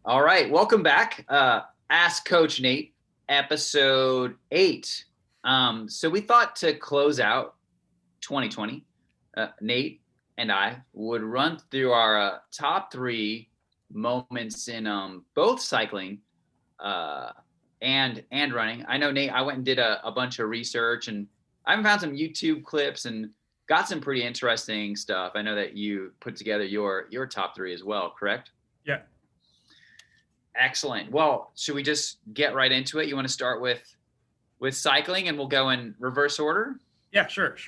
All right, welcome back. Ask Coach Nate, episode 8. So we thought to close out 2020, Nate and I would run through our top 3 moments in both cycling and running. I know, Nate, I went and did a bunch of research, and I even found some YouTube clips and got some pretty interesting stuff. I know that you put together your top 3 as well, correct? Yeah. Excellent. Well, should we just get right into it? You want to start with cycling, and we'll go in reverse order? Yeah, sure.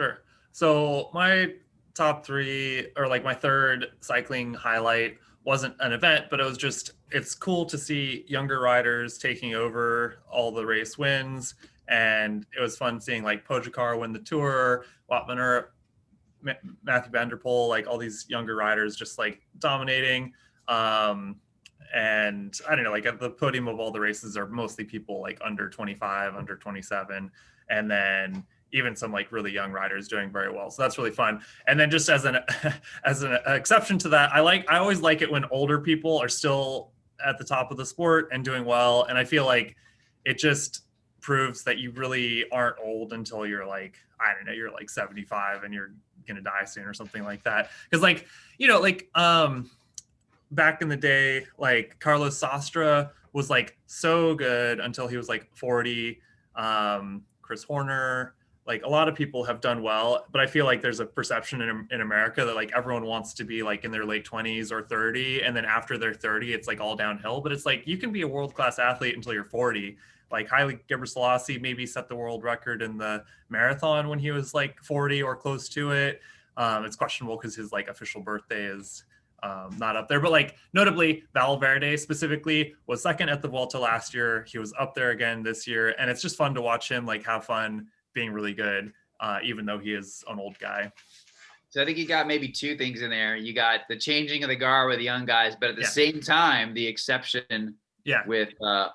So my top 3, or like my third cycling highlight, wasn't an event, but it's cool to see younger riders taking over all the race wins. And it was fun seeing like Pogacar win the Tour, Wout van Aert, Matthew van der Poel, like all these younger riders just like dominating. And I don't know, like at the podium of all the races are mostly people like under 25, under 27, and then even some like really young riders doing very well. So that's really fun. And then just as an exception to that, I always like it when older people are still at the top of the sport and doing well. And I feel like it just proves that you really aren't old until you're like, I don't know, you're like 75 and you're gonna die soon or something like that. Because like, back in the day, like Carlos Sastre was like so good until he was like 40. Chris Horner, like a lot of people have done well, but I feel like there's a perception in America that like everyone wants to be like in their late 20s or 30, and then after they're 30 it's like all downhill. But it's like you can be a world-class athlete until you're 40. Like Haile Gebrselassie maybe set the world record in the marathon when he was like 40 or close to it. It's questionable because his like official birthday is not up there, but like notably Valverde specifically was second at the Vuelta last year. He was up there again this year, and it's just fun to watch him like have fun being really good, even though he is an old guy. So I think you got maybe 2 things in there. You got the changing of the guard with the young guys, but at the same time, the exception with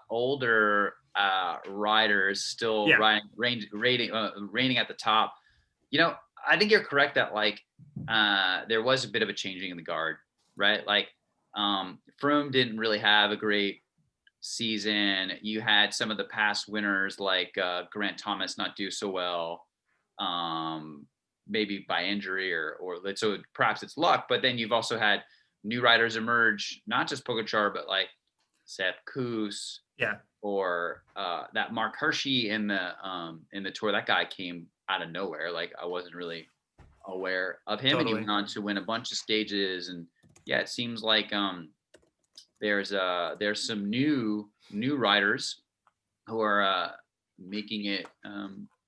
older riders still reigning at the top. I think you're correct that like there was a bit of a changing of the guard, right? Like Froome didn't really have a great season. You had some of the past winners like Grant Thomas not do so well, maybe by injury or so perhaps it's luck. But then you've also had new riders emerge, not just Pogacar, but like Sepp Kuss, or that Mark Hirschi in the Tour. That guy came out of nowhere. Like I wasn't really aware of him. Totally. And he went on to win a bunch of stages, and it seems like there's some new riders who are making it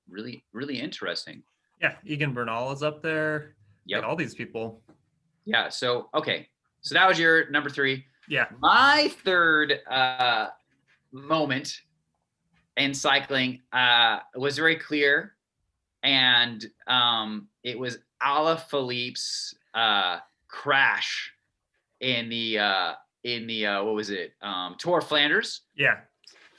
really, really interesting. Egan Bernal is up there. Yeah, all these people. So okay, so that was your number 3. My third moment in cycling was very clear, and it was Alaphilippe's crash in the what was it? Tour of Flanders.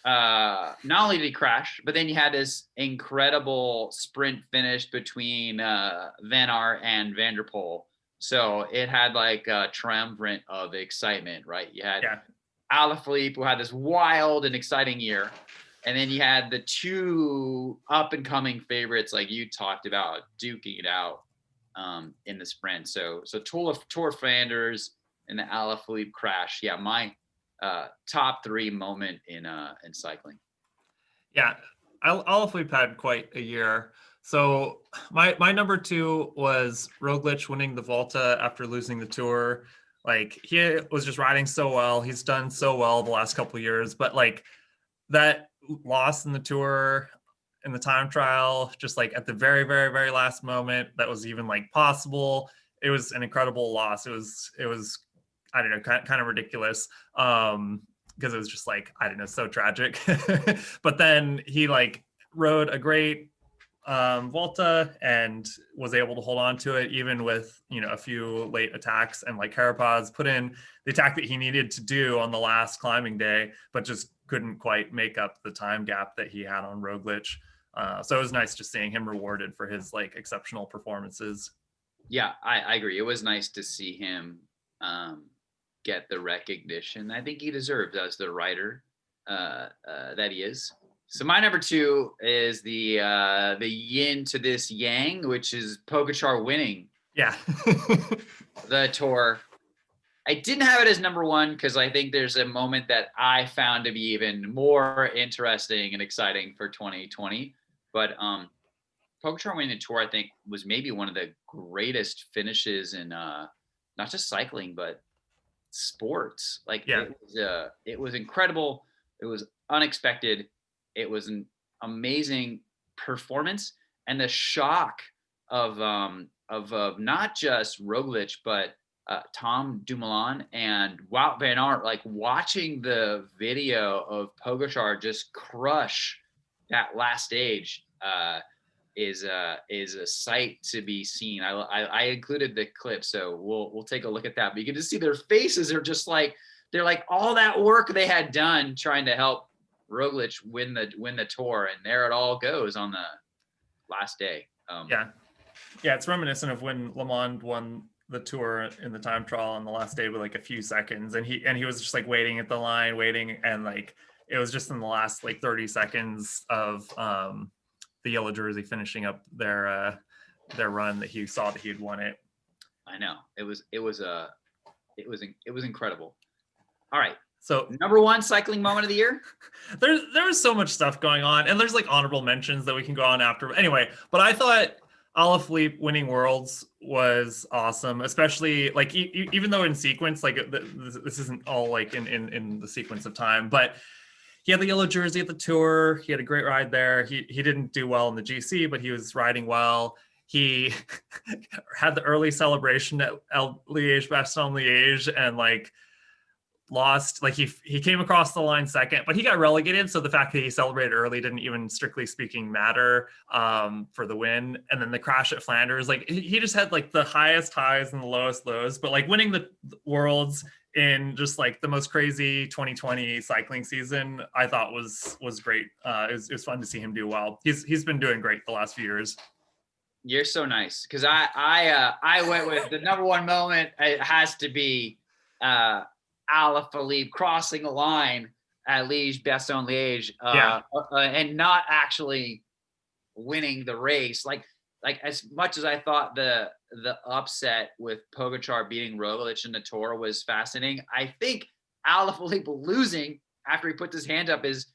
Not only did he crash, but then you had this incredible sprint finish between Van Aert and Van der Poel. So it had like a triumvirate of excitement, right? You had Alaphilippe, who had this wild and exciting year. And then you had the 2 up-and-coming favorites, like you talked about, duking it out in the sprint. So Tour of Flanders and the Alaphilippe crash. My top 3 moment in cycling. Alaphilippe had quite a year. So my number 2 was Roglic winning the Vuelta after losing the Tour. Like he was just riding so well. He's done so well the last couple of years, but like that loss in the Tour in the time trial, just like at the very, very, very last moment, that was even like possible. It was an incredible loss. It was I don't know, kind of ridiculous. Because it was just like, I don't know, so tragic. But then he like rode a great Volta and was able to hold on to it, even with, a few late attacks, and like Carapaz put in the attack that he needed to do on the last climbing day, but just couldn't quite make up the time gap that he had on Roglic. So it was nice just seeing him rewarded for his like exceptional performances. I agree. It was nice to see him get the recognition I think he deserves as the rider that he is. So my number 2 is the yin to this yang, which is Pogačar winning the Tour. I didn't have it as number 1 because I think there's a moment that I found to be even more interesting and exciting for 2020. But Pogačar winning the Tour, I think, was maybe one of the greatest finishes in not just cycling but sports. Like it was incredible. It was unexpected. It was an amazing performance, and the shock of not just Roglic but Tom Dumoulin and Wout van Aert, like watching the video of Pogačar just crush that last stage is a sight to be seen. I included the clip, so we'll take a look at that. But you can just see their faces are just like, they're like all that work they had done trying to help Roglic win the Tour, and there it all goes on the last day. It's reminiscent of when Le Mans won the Tour in the time trial on the last day with like a few seconds, and he was just like waiting at the line, and like it was just in the last like 30 seconds of the yellow jersey finishing up their run that he saw that he had won it. I know it was incredible. All right. So number 1 cycling moment of the year. There was so much stuff going on, and there's like honorable mentions that we can go on after. Anyway, but I thought Alaphilippe winning Worlds was awesome, especially like even though in sequence, like this isn't all like in the sequence of time, but he had the yellow jersey at the Tour. He had a great ride there. He didn't do well in the GC, but he was riding well. He had the early celebration at Liège-Bastogne-Liège and like lost, like he came across the line second, but he got relegated, so the fact that he celebrated early didn't even strictly speaking matter for the win. And then the crash at Flanders, like he just had like the highest highs and the lowest lows, but like winning the Worlds in just like the most crazy 2020 cycling season, I thought was great. It was fun to see him do well. He's been doing great the last few years. You're so nice, because I went with the number 1 moment. It has to be Alaphilippe crossing the line at Liège-Bastogne-Liège and not actually winning the race. Like as much as I thought the upset with Pogačar beating Roglic in the Tour was fascinating, I think Alaphilippe losing after he puts his hand up is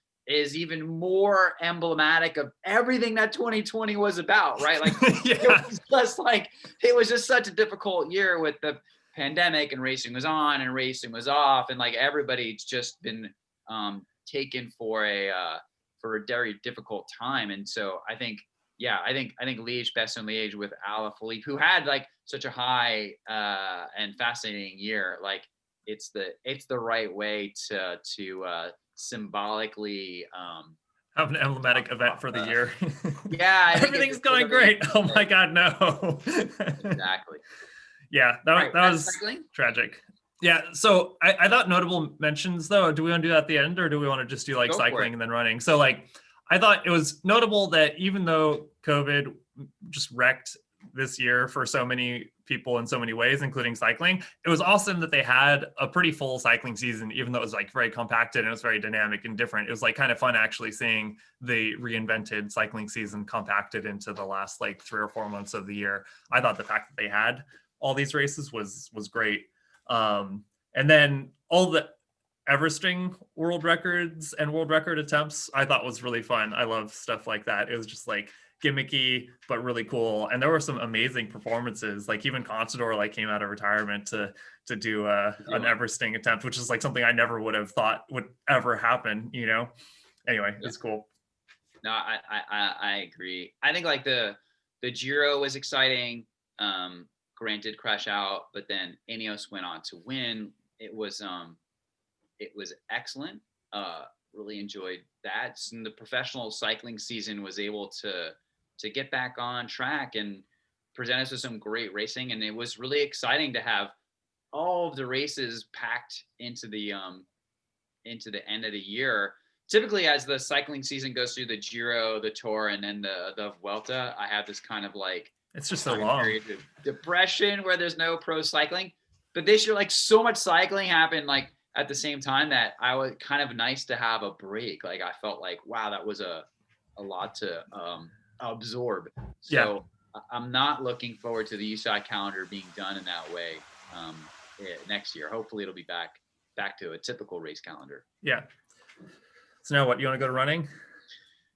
even more emblematic of everything that 2020 was about, right? Like it was just such a difficult year with the pandemic, and racing was on and racing was off, and like everybody's just been taken for a very difficult time. And so I think Liège-Bastogne-Liège with Alaphilippe, who had like such a high and fascinating year, like it's the right way to symbolically have an emblematic event for the year. Everything's going great. Oh my God, no. Exactly. Yeah, that was cycling? Tragic. Yeah, so I thought notable mentions though. Do we want to do that at the end, or do we want to just do like cycling and then running? So like, I thought it was notable that even though COVID just wrecked this year for so many people in so many ways, including cycling, it was awesome that they had a pretty full cycling season, even though it was like very compacted and it was very dynamic and different. It was like kind of fun actually seeing the reinvented cycling season compacted into the last like 3 or 4 months of the year. I thought the fact that they had all these races was great. And then all the Everesting world records and world record attempts, I thought was really fun. I love stuff like that. It was just like gimmicky, but really cool. And there were some amazing performances. Like even Contador like came out of retirement to do an Everesting attempt, which is like something I never would have thought would ever happen, you know? Anyway, it's cool. No, I agree. I think like the Giro was exciting. Granted, crash out, but then Ineos went on to win. It was excellent. Really enjoyed that. And the professional cycling season was able to get back on track and present us with some great racing. And it was really exciting to have all of the races packed into the end of the year. Typically, as the cycling season goes through the Giro, the Tour, and then the Vuelta, I have this kind of like, it's just so long period of depression where there's no pro cycling. But this year, like so much cycling happened like at the same time that I was kind of nice to have a break. Like I felt like, wow, that was a lot to absorb. So I'm not looking forward to the UCI calendar being done in that way next year. Hopefully it'll be back to a typical race calendar. Yeah. So now what, you want to go to running?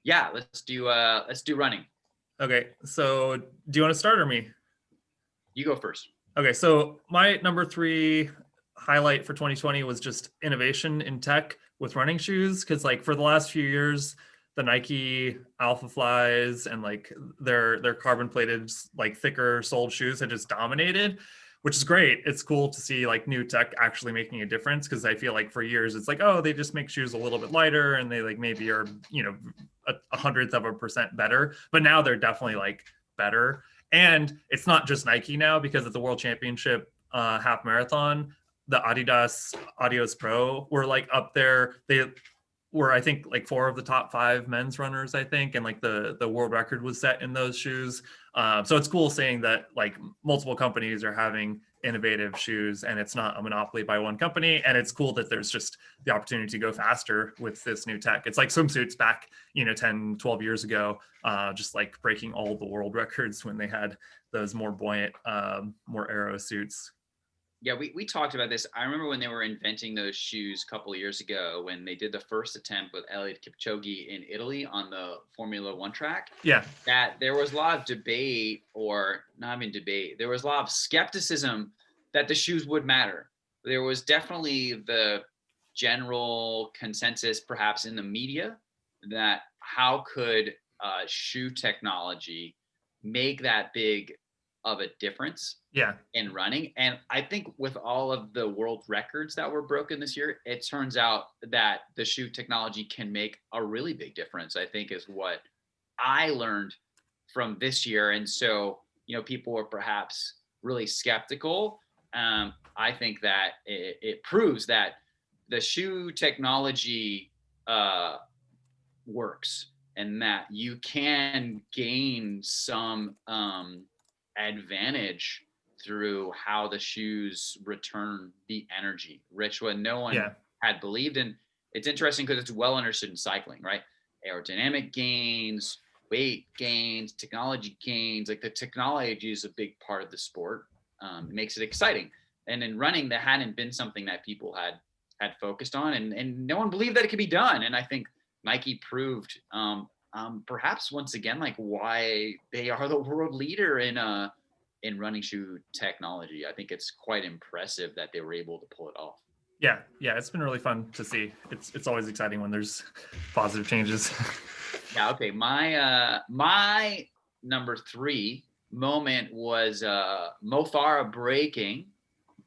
Yeah, let's do running. Okay. So do you want to start or me? You go first. Okay. So my number 3 highlight for 2020 was just innovation in tech with running shoes. Cause like for the last few years, the Nike Alpha Flies and like their carbon plated, like thicker soled shoes had just dominated, which is great. It's cool to see like new tech actually making a difference. Cause I feel like for years it's like, oh, they just make shoes a little bit lighter and they like maybe are, you know, a 100th% better, but now they're definitely like better. And it's not just Nike now, because at the World Championship half marathon, the Adidas Adios Pro were like up there. They were, I think, like 4 of the top 5 men's runners, I think. And like the world record was set in those shoes. So it's cool seeing that like multiple companies are having innovative shoes and it's not a monopoly by one company. And it's cool that there's just the opportunity to go faster with this new tech. It's like swimsuits back, 10, 12 years ago, just like breaking all the world records when they had those more buoyant, more aero suits. Yeah, we talked about this. I remember when they were inventing those shoes a couple of years ago, when they did the first attempt with Eliud Kipchoge in Italy on the Formula One track. Yeah. That there was a lot of debate, or not even debate, there was a lot of skepticism that the shoes would matter. There was definitely the general consensus, perhaps in the media, that how could shoe technology make that big of a difference in running. And I think with all of the world records that were broken this year, it turns out that the shoe technology can make a really big difference, I think, is what I learned from this year. And so, people were perhaps really skeptical. I think that it proves that the shoe technology works, and that you can gain some advantage through how the shoes return the energy, Rich, what no one had believed. And it's interesting because it's well understood in cycling, right? Aerodynamic gains, weight gains, technology gains. Like the technology is a big part of the sport. It makes it exciting. And in running, that hadn't been something that people had focused on, and no one believed that it could be done. And I think Nike proved perhaps once again, like why they are the world leader in running shoe technology. I think it's quite impressive that they were able to pull it off. Yeah, it's been really fun to see. It's always exciting when there's positive changes. Yeah. Okay. My number 3 moment was Mo Farah breaking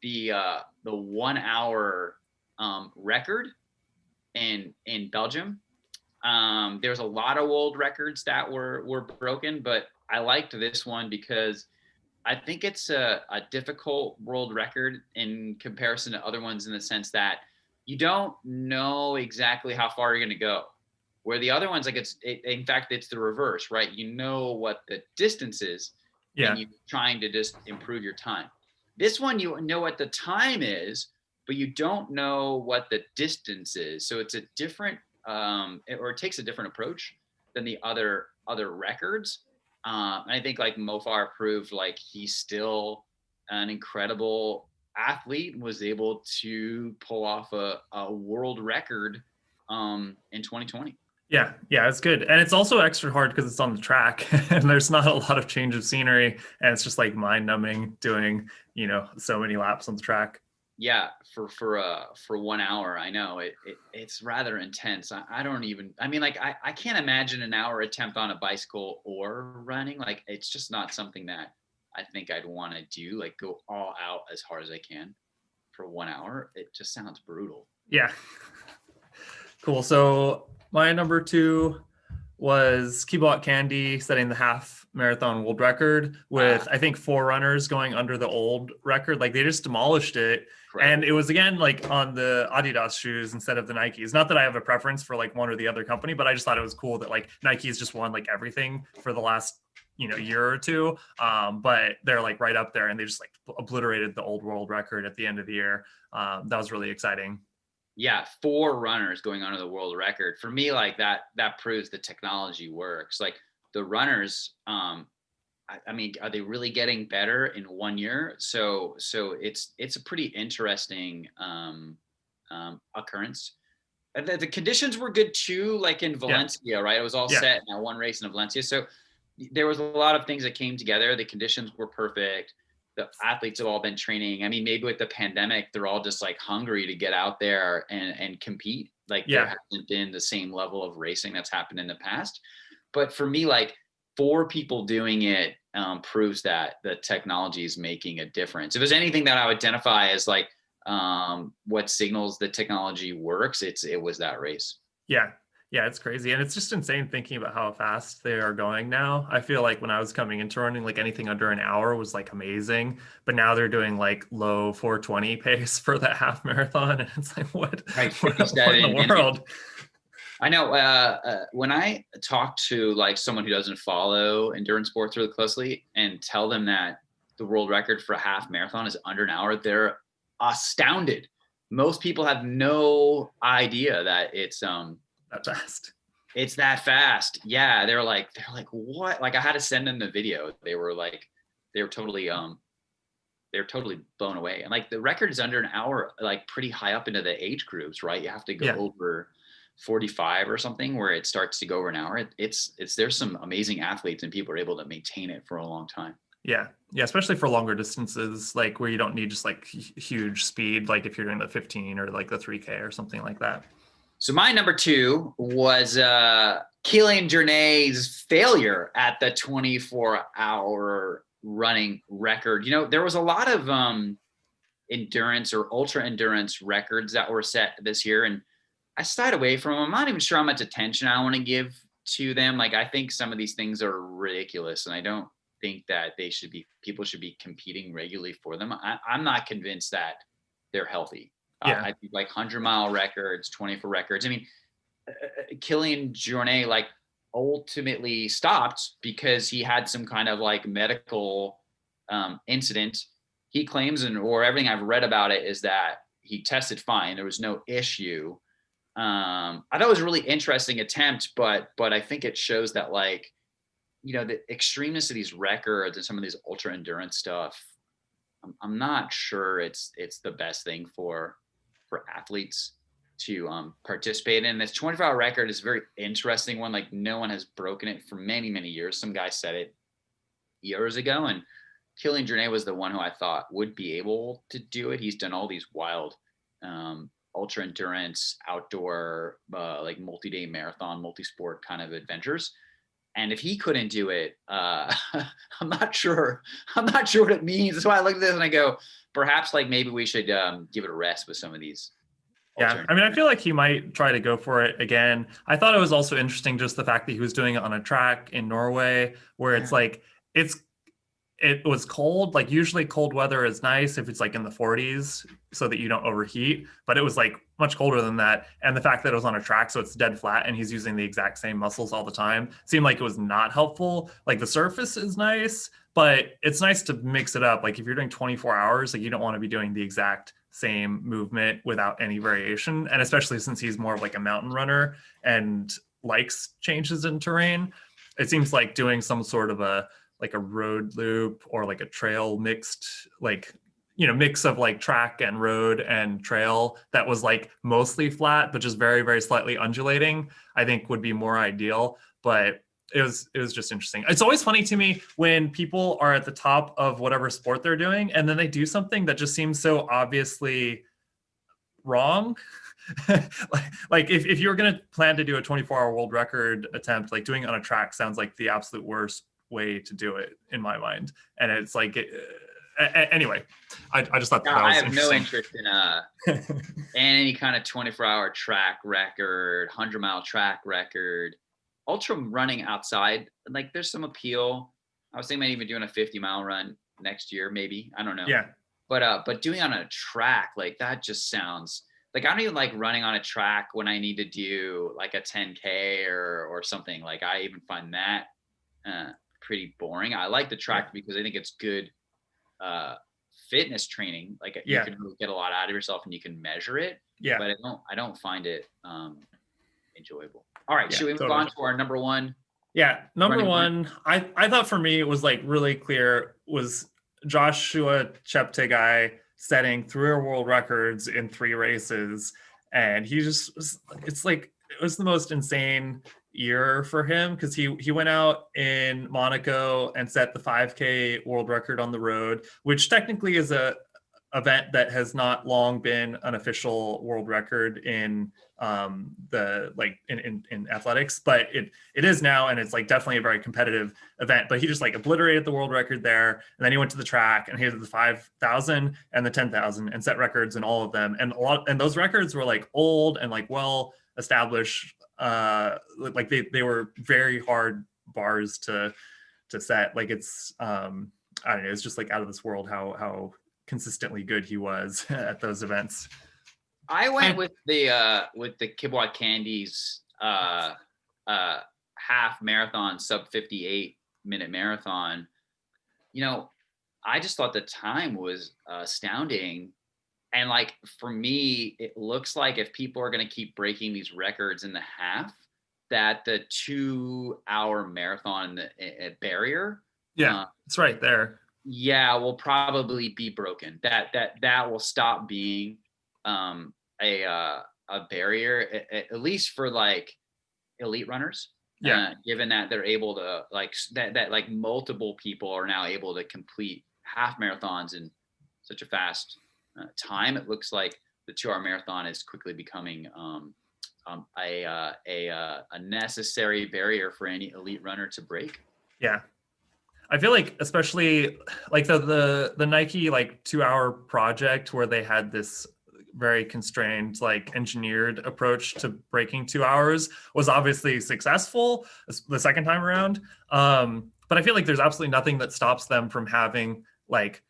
the 1 hour record in Belgium. There's a lot of world records that were broken, but I liked this one because I think it's a difficult world record in comparison to other ones, in the sense that you don't know exactly how far you're going to go. Where the other ones, like in fact, it's the reverse, right? You know what the distance is, and you're trying to just improve your time. This one, you know what the time is, but you don't know what the distance is. So it's a different, or it takes a different approach than the other records. And I think like Mo Farah proved like he's still an incredible athlete and was able to pull off a world record in 2020. Yeah, it's good. And it's also extra hard because it's on the track and there's not a lot of change of scenery, and it's just like mind numbing doing, so many laps on the track. Yeah, for 1 hour, I know it's rather intense. I can't imagine an hour attempt on a bicycle or running. Like, it's just not something that I think I'd want to do, like go all out as hard as I can for 1 hour. It just sounds brutal. Yeah. Cool. So my number 2 was Kibiwott Kandie setting the half marathon world record with, I think, 4 runners going under the old record. Like, they just demolished it. Right. And it was, again, like on the Adidas shoes instead of the Nikes. Not that I have a preference for like one or the other company, but I just thought it was cool that like Nike's just won like everything for the last year or two. But they're like right up there, and they just like obliterated the old world record at the end of the year. That was really exciting. Yeah, 4 runners going on to the world record. For me, like that proves the technology works. Like the runners, I mean, are they really getting better in 1 year? So it's a pretty interesting occurrence. And the conditions were good too, like in Valencia, right? It was all set in that one race in Valencia. So there was a lot of things that came together. The conditions were perfect. The athletes have all been training. I mean, maybe with the pandemic, they're all just like hungry to get out there and compete. Like there hasn't been the same level of racing that's happened in the past. But for me, like 4 people doing it proves that the technology is making a difference. If there's anything that I would identify as like what signals the technology works, it was that race. Yeah, it's crazy. And it's just insane thinking about how fast they are going now. I feel like when I was coming into running, like anything under an hour was like amazing. But now they're doing like low 4:20 pace for that half marathon. And it's like, what in the world? I know when I talk to like someone who doesn't follow endurance sports really closely and tell them that the world record for a half marathon is under an hour, they're astounded. Most people have no idea that it's that fast. It's that fast. Yeah. They're like, what? Like I had to send them the video. They were totally blown away. And like the record is under an hour, like pretty high up into the age groups, right? You have to go over 45 or something where it starts to go over an hour. There's some amazing athletes and people are able to maintain it for a long time. Yeah, especially for longer distances, like where you don't need just like huge speed, like if you're doing the 15 or like the 3K or something like that. So my number 2 was Kilian Jornet's failure at the 24-hour running record. There was a lot of endurance or ultra endurance records that were set this year, and I shied away from them. I'm not even sure how much attention I want to give to them. Like I think some of these things are ridiculous, and I don't think that people should be competing regularly for them. I'm not convinced that they're healthy. I think like 100-mile records, 24 records. I mean, Kilian Jornet like ultimately stopped because he had some kind of like medical incident. He claims, or everything I've read about it is that he tested fine. There was no issue. I thought it was a really interesting attempt, but I think it shows that like, the extremeness of these records and some of these ultra endurance stuff, I'm not sure it's the best thing for athletes to participate in. This 24-hour record is a very interesting one. Like no one has broken it for many, many years. Some guy said it years ago, and Kilian Jornet was the one who I thought would be able to do it. He's done all these wild ultra endurance, outdoor, like multi-day marathon, multi-sport kind of adventures. And if he couldn't do it, I'm not sure what it means. That's why I look at this and I go, perhaps like maybe we should give it a rest with some of these. Yeah, I mean, I feel like he might try to go for it again. I thought it was also interesting just the fact that he was doing it on a track in Norway where it's like, it was cold. Like usually cold weather is nice if it's like in the 40s so that you don't overheat, but it was like much colder than that. And the fact that it was on a track, so it's dead flat and he's using the exact same muscles all the time seemed like it was not helpful. Like the surface is nice, but it's nice to mix it up. Like if you're doing 24 hours, like you don't want to be doing the exact same movement without any variation. And especially since he's more of like a mountain runner and likes changes in terrain, it seems like doing some sort of a road loop or like a trail mixed, like, mix of like track and road and trail that was like mostly flat, but just very, very slightly undulating, I think would be more ideal. But it was just interesting. It's always funny to me when people are at the top of whatever sport they're doing and then they do something that just seems so obviously wrong. like if you're going to plan to do a 24-hour world record attempt, like doing it on a track sounds like the absolute worst way to do it in my mind. And it's like anyway, I just thought that was I have no interest in any kind of 24-hour track record, 100-mile track record. Ultra running outside, like there's some appeal. I was thinking about even doing a 50-mile run next year, maybe. I don't know. Yeah. But doing on a track, like that just sounds like I don't even like running on a track when I need to do like a 10K or something. Like I even find that pretty boring. I like the track because I think it's good fitness training. Like you can really get a lot out of yourself and you can measure it. Yeah. But I don't find it enjoyable. All right, should we move on to our number one? Yeah, number one, I thought for me it was like really clear was Joshua Cheptegei setting 3 world records in 3 races, and he just it's like it was the most insane year for him because he went out in Monaco and set the 5K world record on the road, which technically is a event that has not long been an official world record in the like in athletics, but it is now, and it's like definitely a very competitive event. But he just like obliterated the world record there, and then he went to the track and he did the 5,000 and the 10,000 and set records in all of them, and those records were like old and like well established, like they were very hard bars to set. Like it's I don't know, it's just like out of this world how consistently good he was at those events. I went with the Kibiwott Kandie's half marathon, sub 58-minute marathon. You know, I just thought the time was astounding. And like for me, it looks like if people are going to keep breaking these records in the half, that the 2-hour marathon barrier, it's right there. Will probably be broken. That will stop being a barrier, at least for like elite runners. Given that they're able to like that like multiple people are now able to complete half marathons in such a fast time. It looks like the 2-hour marathon is quickly becoming a necessary barrier for any elite runner to break. Yeah. I feel like especially like the Nike like 2-hour project where they had this very constrained, like engineered approach to breaking 2 hours was obviously successful the second time around. But I feel like there's absolutely nothing that stops them from having like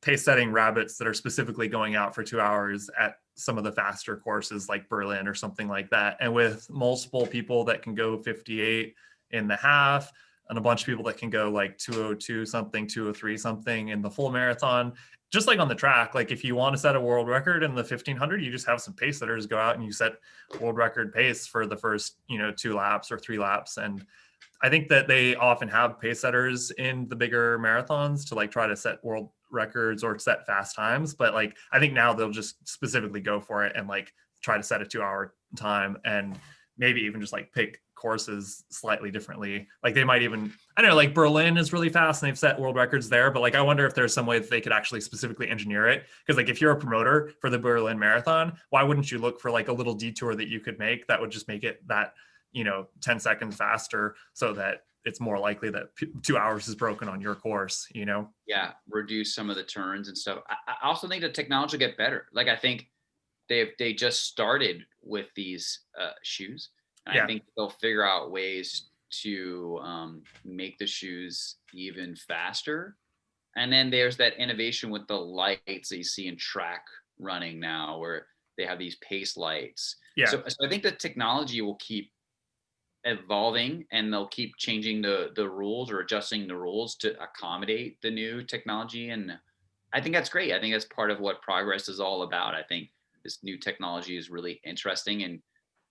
pace setting rabbits that are specifically going out for 2 hours at some of the faster courses like Berlin or something like that. And with multiple people that can go 58 in the half, and a bunch of people that can go like 202 something, 203 something in the full marathon. Just like on the track, like if you want to set a world record in the 1500, you just have some pace setters go out and you set world record pace for the first, 2 laps or 3 laps. And I think that they often have pace setters in the bigger marathons to like try to set world records or set fast times. But like, I think now they'll just specifically go for it and like try to set a 2-hour time and maybe even just like pick courses slightly differently. Like they might even, I don't know, like Berlin is really fast and they've set world records there, but like I wonder if there's some way that they could actually specifically engineer it. Because like if you're a promoter for the Berlin Marathon, why wouldn't you look for like a little detour that you could make that would just make it that 10 seconds faster so that it's more likely that 2 hours is broken on your course, Yeah, reduce some of the turns and stuff. I also think the technology will get better. Like I think they just started with these shoes. And I think they'll figure out ways to make the shoes even faster. And then there's that innovation with the lights that you see in track running now, where they have these pace lights. Yeah. So I think the technology will keep evolving, and they'll keep changing the rules or adjusting the rules to accommodate the new technology. And I think that's great. I think that's part of what progress is all about. I think this new technology is really interesting, and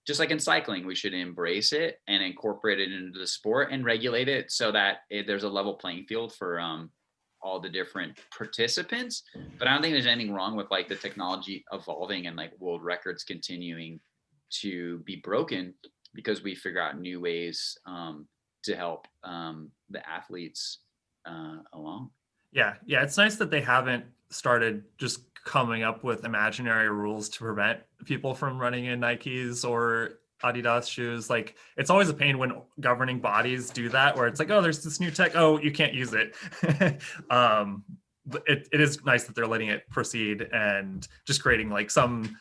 just like in cycling, we should embrace it and incorporate it into the sport and regulate it so that there's a level playing field for all the different participants. But I don't think there's anything wrong with like the technology evolving and like world records continuing to be broken because we figure out new ways to help the athletes along. Yeah. It's nice that they haven't started just coming up with imaginary rules to prevent people from running in Nikes or Adidas shoes. Like it's always a pain when governing bodies do that, where it's like, oh, there's this new tech. Oh, you can't use it. But it is nice that they're letting it proceed and just creating like some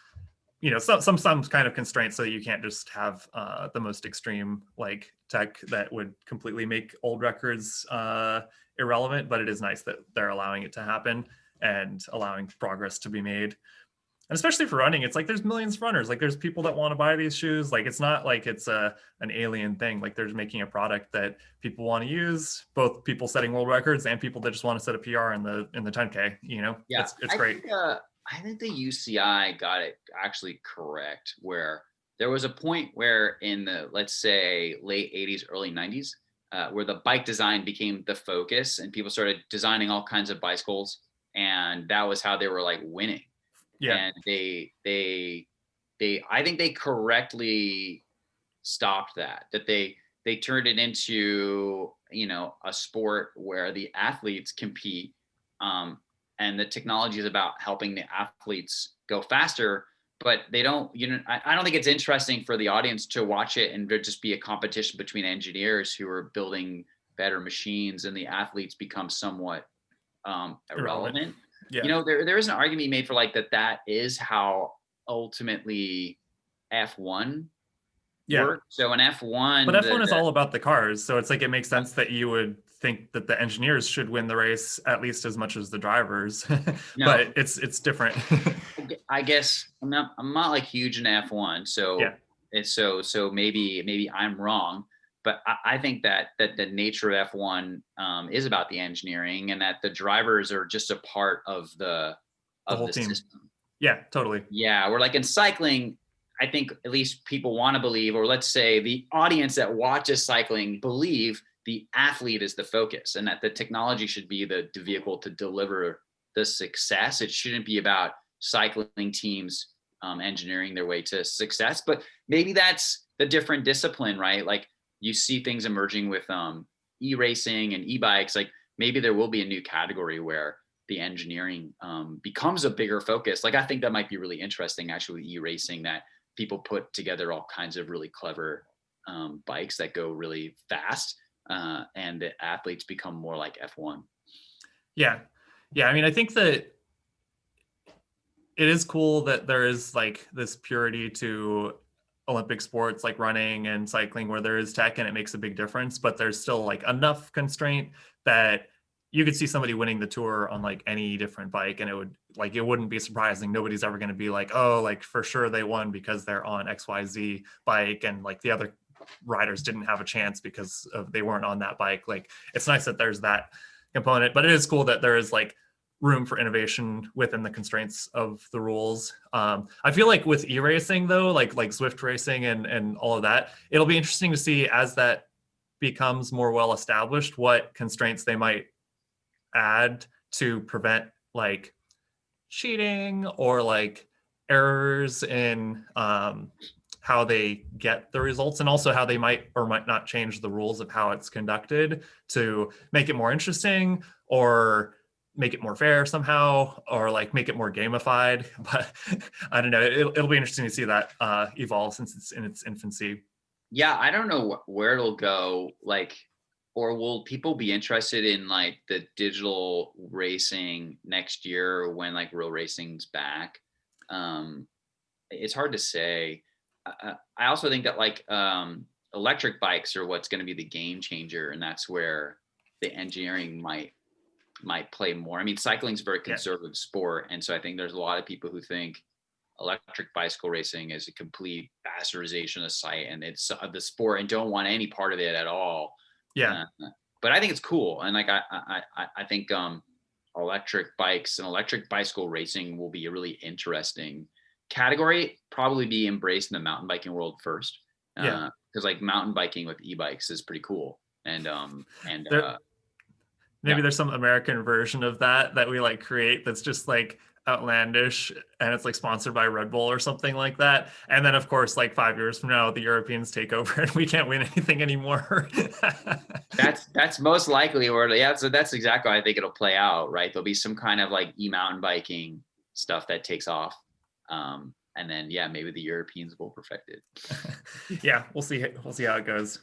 kind of constraints so that you can't just have the most extreme like tech that would completely make old records irrelevant. But it is nice that they're allowing it to happen and allowing progress to be made. And especially for running, it's like there's millions of runners. Like there's people that want to buy these shoes. Like it's not like it's an alien thing. Like they're making a product that people want to use. Both people setting world records and people that just want to set a PR in the 10K. You know, Yeah, it's great. I think the UCI got it actually correct, where there was a point where in the, let's say, late 80s, early 90s, where the bike design became the focus and people started designing all kinds of bicycles, and that was how they were like winning. Yeah. And I think they correctly stopped that they turned it into, a sport where the athletes compete, and the technology is about helping the athletes go faster, but they don't, I don't think it's interesting for the audience to watch it and just be a competition between engineers who are building better machines, and the athletes become somewhat irrelevant. Yeah. There is an argument made for like that is how ultimately F1 works. So in F1, but F1 is all about the cars, so it's like it makes sense that you would think that the engineers should win the race at least as much as the drivers. But it's different. I guess I'm not like huge in F1, so it's so maybe I'm wrong, but I think that the nature of F1 is about the engineering, and that the drivers are just a part of the whole team. System. Yeah, totally. Yeah, we're like in cycling, I think at least people want to believe, or let's say the audience that watches cycling believe the athlete is the focus, and that the technology should be the vehicle to deliver the success. It shouldn't be about cycling teams engineering their way to success. But maybe that's the different discipline, right? Like you see things emerging with e-racing and e-bikes. Like maybe there will be a new category where the engineering becomes a bigger focus. Like I think that might be really interesting, actually, e-racing, that people put together all kinds of really clever bikes that go really fast, and the athletes become more like F1. Yeah. I mean, I think that it is cool that there is like this purity to Olympic sports like running and cycling, where there is tech and it makes a big difference, but there's still like enough constraint that you could see somebody winning the Tour on like any different bike, and it wouldn't be surprising. Nobody's ever going to be like, oh, like for sure they won because they're on XYZ bike, and like the other riders didn't have a chance because they weren't on that bike. Like it's nice that there's that component, but it is cool that there is like room for innovation within the constraints of the rules. I feel like with e-racing though, like Zwift racing and all of that, it'll be interesting to see as that becomes more well established, what constraints they might add to prevent like cheating or like errors in how they get the results, and also how they might or might not change the rules of how it's conducted to make it more interesting or make it more fair somehow, or like make it more gamified. But I don't know, it'll be interesting to see that evolve since it's in its infancy. Yeah, I don't know where it'll go, like, or will people be interested in like the digital racing next year when like real racing's back? It's hard to say. I also think that like electric bikes are what's going to be the game changer, and that's where the engineering might play more. I mean, cycling is a very conservative sport, and so I think there's a lot of people who think electric bicycle racing is a complete bastardization of the site, and it's the sport, and don't want any part of it at all. But I think it's cool, and like I think electric bikes and electric bicycle racing will be a really interesting category, probably be embraced in the mountain biking world first, because like mountain biking with e-bikes is pretty cool, and maybe there's some American version of that we like create that's just like outlandish, and it's like sponsored by Red Bull or something like that, and then of course like 5 years from now the Europeans take over and we can't win anything anymore. that's most likely where so that's exactly how I think it'll play out, right? There'll be some kind of like e-mountain biking stuff that takes off, and then maybe the Europeans will perfect it. We'll see how it goes.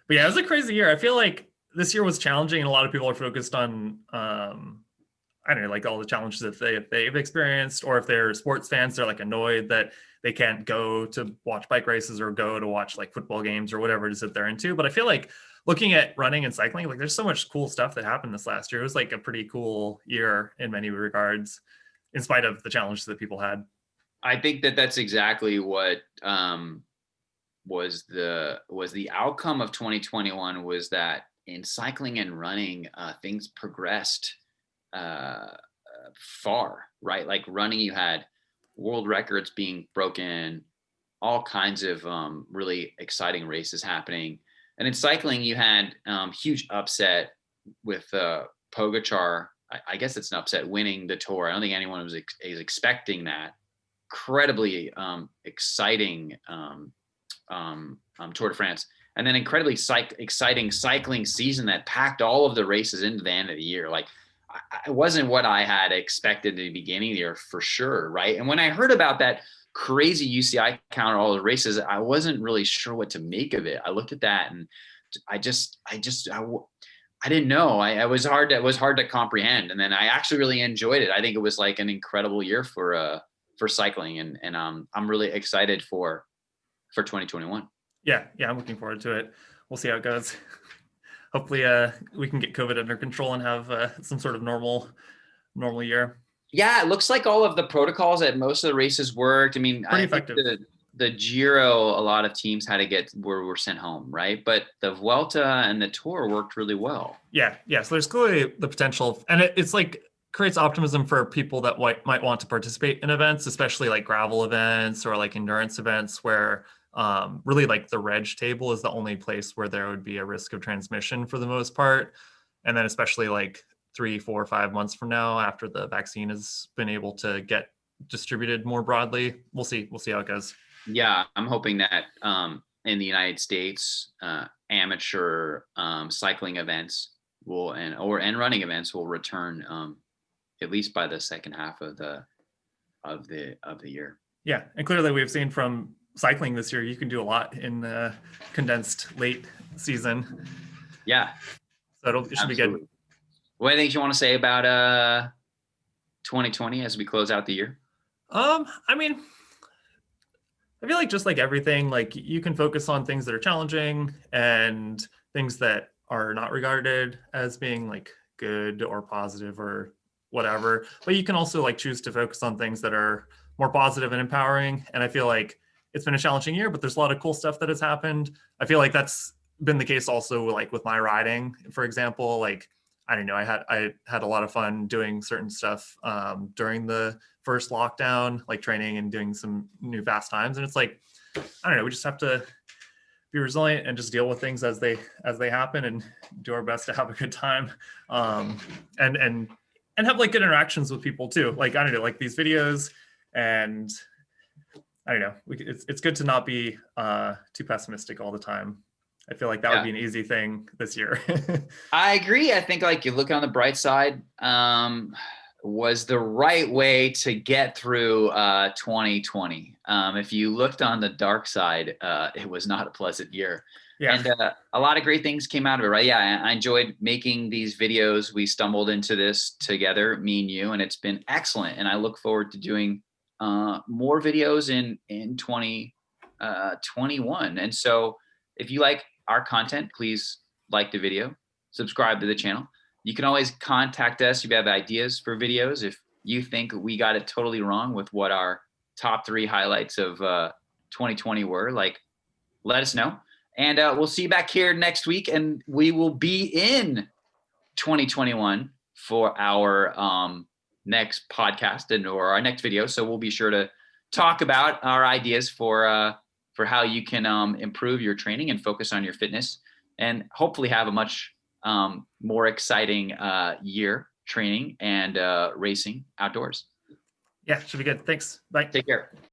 But it was a crazy year. I feel like this year was challenging, and a lot of people are focused on I don't know, like all the challenges that they've experienced, or if they're sports fans, they're like annoyed that they can't go to watch bike races or go to watch like football games or whatever it is that they're into. But I feel like looking at running and cycling, like there's so much cool stuff that happened this last year. It was like a pretty cool year in many regards, in spite of the challenges that people had. I think that's exactly what was the outcome of 2021, was that in cycling and running, things progressed far, right? Like running, you had world records being broken, all kinds of really exciting races happening. And in cycling, you had huge upset with Pogačar. I guess it's an upset, winning the Tour. I don't think anyone was expecting that. Incredibly exciting Tour de France, and then incredibly exciting cycling season that packed all of the races into the end of the year. Like, it wasn't what I had expected at the beginning of the year, for sure, right? And when I heard about that crazy UCI count, all the races, I wasn't really sure what to make of it. I looked at that and I didn't know. It was hard to comprehend. And then I actually really enjoyed it. I think it was like an incredible year for cycling, and I'm really excited for 2021. Yeah, I'm looking forward to it. We'll see how it goes. Hopefully we can get COVID under control and have some sort of normal year. Yeah, it looks like all of the protocols at most of the races worked. I mean, pretty effective. The Giro, a lot of teams had to were sent home, right? But the Vuelta and the Tour worked really well. Yeah. So there's clearly the potential, and it's like creates optimism for people that might want to participate in events, especially like gravel events or like endurance events, where really like the reg table is the only place where there would be a risk of transmission for the most part. And then especially like 3, 4, 5 months from now, after the vaccine has been able to get distributed more broadly, we'll see how it goes. Yeah, I'm hoping that in the United States, amateur cycling events and running events will return at least by the second half of the year. Yeah, and clearly we've seen from cycling this year, you can do a lot in the condensed late season. Yeah, so it should be good. What do you want to say about 2020 as we close out the year? I mean, I feel like just like everything, like you can focus on things that are challenging and things that are not regarded as being like good or positive or whatever, but you can also like choose to focus on things that are more positive and empowering. And I feel like it's been a challenging year, but there's a lot of cool stuff that has happened. I feel like that's been the case also like with my riding, for example. Like, I don't know, I had a lot of fun doing certain stuff during the first lockdown, like training and doing some new fast times. And it's like, I don't know, we just have to be resilient and just deal with things as they happen and do our best to have a good time. And have like good interactions with people too. Like, I don't know, like these videos, and I don't know, it's good to not be too pessimistic all the time. I feel like that would be an easy thing this year. I agree. I think like you look on the bright side, was the right way to get through 2020. If you looked on the dark side, it was not a pleasant year. Yeah. And a lot of great things came out of it, right? Yeah, I enjoyed making these videos. We stumbled into this together, me and you, and it's been excellent. And I look forward to doing more videos in 2021. And so if you like our content, please like the video, subscribe to the channel. You can always contact us if you have ideas for videos. If you think we got it totally wrong with what our top 3 highlights of 2020 were, like, let us know. And we'll see you back here next week, and we will be in 2021 for our next podcast or our next video. So we'll be sure to talk about our ideas for how you can improve your training and focus on your fitness, and hopefully have a much more exciting year training and racing outdoors. Yeah, should be good. Thanks. Bye. Take care.